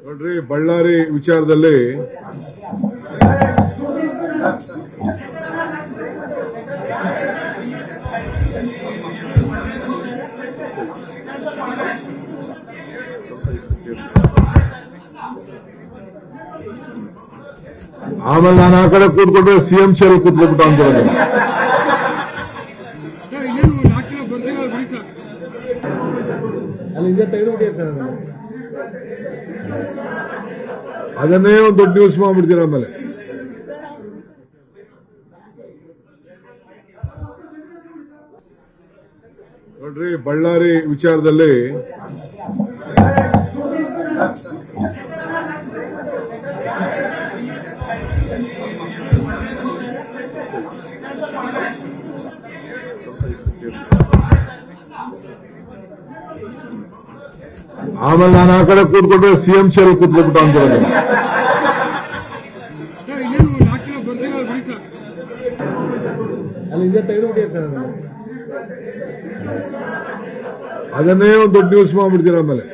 ನೋಡ್ರಿ, ಬಳ್ಳಾರಿ ವಿಚಾರದಲ್ಲಿ ಆಮೇಲೆ ನಾನು ಆ ಕಡೆ ಕೂತ್ಕೊಂಡ್ರೆ ಸಿಎಂ ಚೇರ್ ಕೂತ್ಕೊಂಡ್ಬಿಟ್ಟು ಅಂತ ಅದನ್ನೇ ಒಂದು ದೊಡ್ಡ ನ್ಯೂಸ್ ಮಾಡ್ಬಿಡ್ತೀರ. ಆಮೇಲೆ ನೋಡ್ರಿ, ಬಳ್ಳಾರಿ ವಿಚಾರದಲ್ಲಿ ಆಮೇಲೆ ನಾನು ಆ ಕಡೆ ಕೂತ್ಕೊಂಡ್ರೆ ಸಿಎಂ ಚೇರ್ ಕೂತ್ಕೊಂಡ್ಬಿಟ್ಟು ಅಂತ ಅದನ್ನೇ ಒಂದು ದೊಡ್ಡ ನ್ಯೂಸ್ ಮಾಡ್ಬಿಡ್ತೀರ. ಆಮೇಲೆ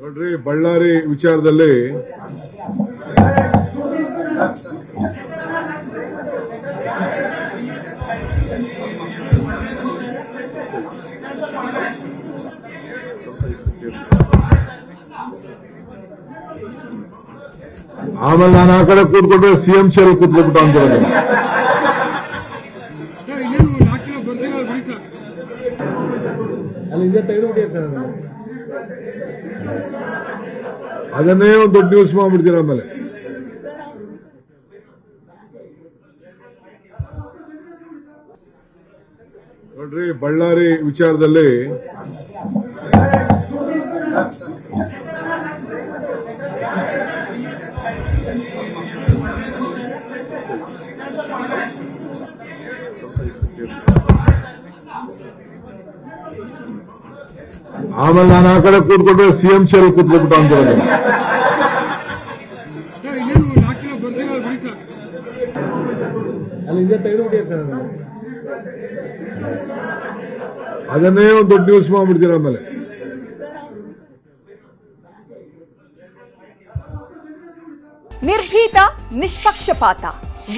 ನೋಡ್ರಿ, ಬಳ್ಳಾರಿ ವಿಚಾರದಲ್ಲಿ ಆಮೇಲೆ ನಾನು ಆ ಕಡೆ ಕೂತ್ಕೊಂಡ್ರೆ ಸಿಎಂ ಚೇರ್ ಕೂತ್ಕೊಂಡ್ಬಿಟ್ಟು ಅಂತ ಅದನ್ನೇ ಒಂದು ದೊಡ್ಡ ನ್ಯೂಸ್ ಮಾಡ್ಬಿಡ್ತೀರ. ಆಮೇಲೆ ನೋಡ್ರಿ, ಬಳ್ಳಾರಿ ವಿಚಾರದಲ್ಲಿ ಆಮೇಲೆ ನಾನು ಆ ಕಡೆ ಕೂತ್ಕೊಂಡ್ರೆ ಸಿಎಂ ಚೇರ್ ಕೂತ್ಕೊಂಡ್ಬಿಟ್ಟು ಅಂತ ಅದನ್ನೇ ಒಂದು ದೊಡ್ಡ ನ್ಯೂಸ್ ಮಾಡ್ಬಿಡ್ತೀರ. ಆಮೇಲೆ ನಿರ್ಭೀತ, ನಿಷ್ಪಕ್ಷಪಾತ,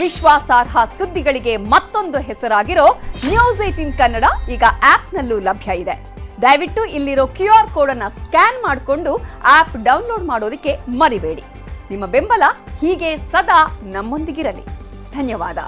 ವಿಶ್ವಾಸಾರ್ಹ ಸುದ್ದಿಗಳಿಗೆ ಮತ್ತೊಂದು ಹೆಸರಾಗಿರೋ ನ್ಯೂಸ್ 18 ಕನ್ನಡ ಈಗ ಆಪ್ನಲ್ಲೂ ಲಭ್ಯ ಇದೆ. ದಯವಿಟ್ಟು ಇಲ್ಲಿರೋ QR ಕೋಡ್ ಅನ್ನು ಸ್ಕ್ಯಾನ್ ಮಾಡಿಕೊಂಡು ಆಪ್ ಡೌನ್ಲೋಡ್ ಮಾಡೋದಕ್ಕೆ ಮರಿಬೇಡಿ. ನಿಮ್ಮ ಬೆಂಬಲ ಹೀಗೆ ಸದಾ ನಮ್ಮೊಂದಿಗಿರಲಿ. ಧನ್ಯವಾದ.